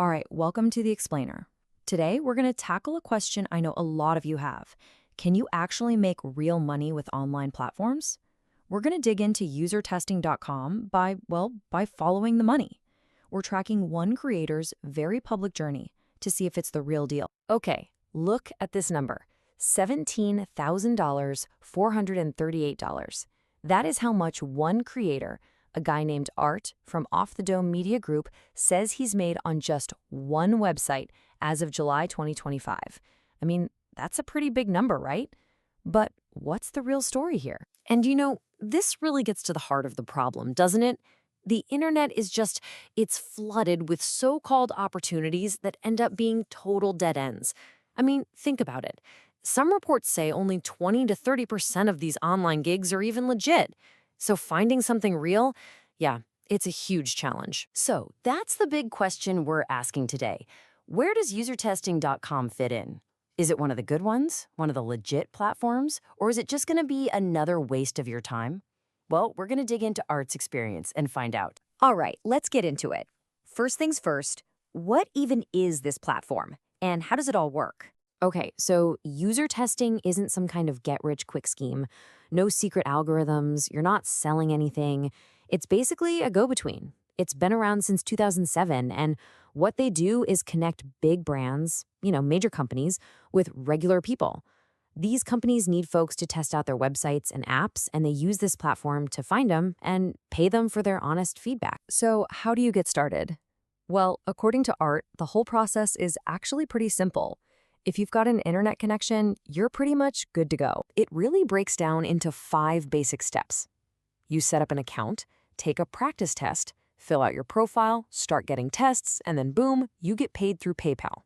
All right, welcome to the Explainer. Today, we're going to tackle a question I know a lot of you have. Can you actually make real money with online platforms? We're going to dig into usertesting.com by following the money. We're tracking one creator's very public journey to see if it's the real deal. Okay, look at this number. $17,000, $438. That is how much one creator, a guy named Art from Off the Dome Media Group, says he's made on just one website as of July 2025. I mean, that's a pretty big number, right? But what's the real story here? And this really gets to the heart of the problem, doesn't it? The internet is it's flooded with so-called opportunities that end up being total dead ends. I mean, think about it. Some reports say only 20 to 30% of these online gigs are even legit. So finding something real, yeah, it's a huge challenge. So that's the big question we're asking today. Where does usertesting.com fit in? Is it one of the good ones, one of the legit platforms, or is it just going to be another waste of your time? Well, we're going to dig into Art's experience and find out. All right, let's get into it. First things first, what even is this platform, and how does it all work? Okay, so user testing isn't some kind of get-rich-quick scheme. No secret algorithms, you're not selling anything. It's basically a go-between. It's been around since 2007, and what they do is connect big brands, major companies, with regular people. These companies need folks to test out their websites and apps, and they use this platform to find them and pay them for their honest feedback. So how do you get started? Well, according to Art, the whole process is actually pretty simple. If you've got an internet connection, you're pretty much good to go. It really breaks down into 5 basic steps. You set up an account, take a practice test, fill out your profile, start getting tests, and then boom, you get paid through PayPal.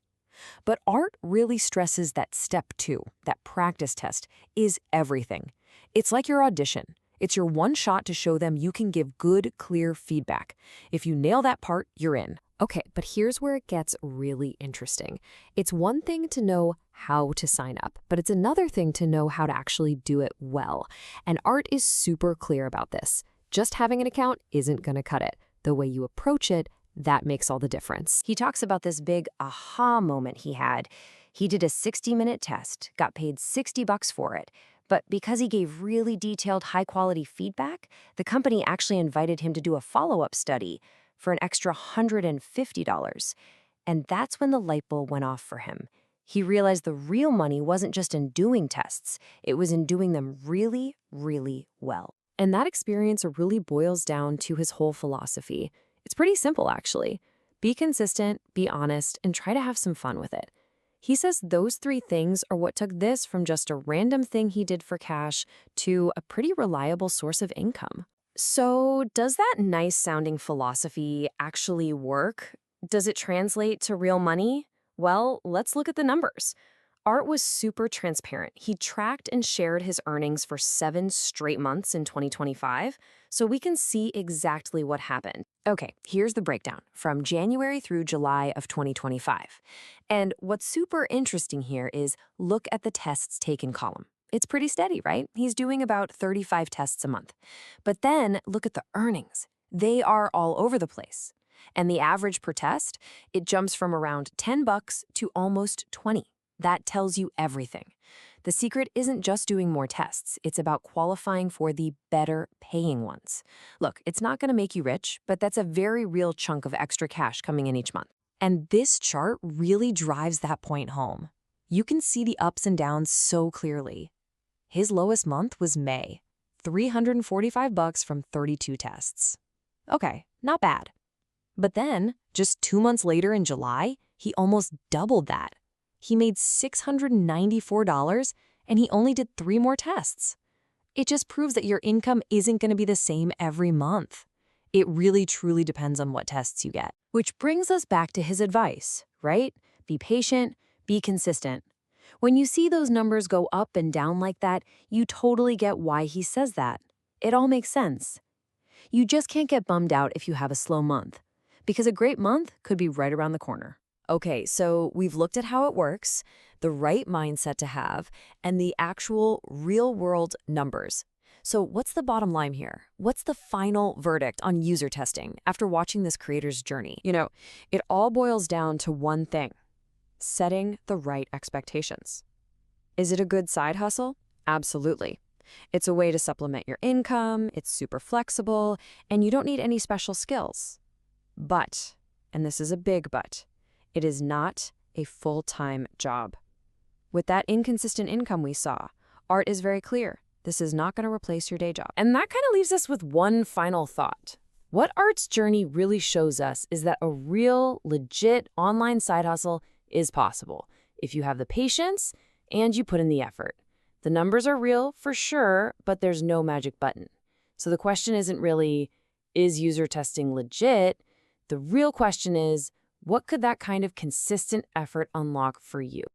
But Art really stresses that step 2, that practice test, is everything. It's like your audition. It's your one shot to show them you can give good, clear feedback. If you nail that part, you're in. Okay, but here's where it gets really interesting. It's one thing to know how to sign up, but it's another thing to know how to actually do it well. And Art is super clear about this. Just having an account isn't going to cut it. The way you approach it, that makes all the difference. He talks about this big aha moment he had. He did a 60-minute test, got paid $60 for it. But because he gave really detailed, high-quality feedback, the company actually invited him to do a follow-up study for an extra $150. And that's when the light bulb went off for him. He realized the real money wasn't just in doing tests, it was in doing them really, really well. And that experience really boils down to his whole philosophy. It's pretty simple, actually. Be consistent, be honest, and try to have some fun with it. He says those 3 things are what took this from just a random thing he did for cash to a pretty reliable source of income. So, does that nice-sounding philosophy actually work? Does it translate to real money? Well, let's look at the numbers. Art was super transparent. He tracked and shared his earnings for 7 straight months in 2025, so we can see exactly what happened. Okay, here's the breakdown from January through July of 2025. And what's super interesting here is look at the tests taken column. It's pretty steady, right? He's doing about 35 tests a month. But then look at the earnings. They are all over the place. And the average per test, it jumps from around $10 to almost 20. That tells you everything. The secret isn't just doing more tests. It's about qualifying for the better paying ones. Look, it's not going to make you rich, but that's a very real chunk of extra cash coming in each month. And this chart really drives that point home. You can see the ups and downs so clearly. His lowest month was May, $345 from 32 tests. Okay, not bad. But then, just 2 months later in July, he almost doubled that. He made $694, and he only did 3 more tests. It just proves that your income isn't going to be the same every month. It really truly depends on what tests you get. Which brings us back to his advice, right? Be patient, be consistent. When you see those numbers go up and down like that, you totally get why he says that. It all makes sense. You just can't get bummed out if you have a slow month, because a great month could be right around the corner. Okay, so we've looked at how it works, the right mindset to have, and the actual real-world numbers. So what's the bottom line here? What's the final verdict on user testing after watching this creator's journey? It all boils down to one thing: setting the right expectations. Is it a good side hustle? Absolutely. It's a way to supplement your income, it's super flexible, and you don't need any special skills. But, and this is a big but, it is not a full-time job. With that inconsistent income we saw, art is very clear. This is not going to replace your day job. And that kind of leaves us with one final thought. What art's journey really shows us is that a real, legit online side hustle is possible if you have the patience and you put in the effort. The numbers are real for sure, but there's no magic button. So the question isn't really, is user testing legit? The real question is, what could that kind of consistent effort unlock for you?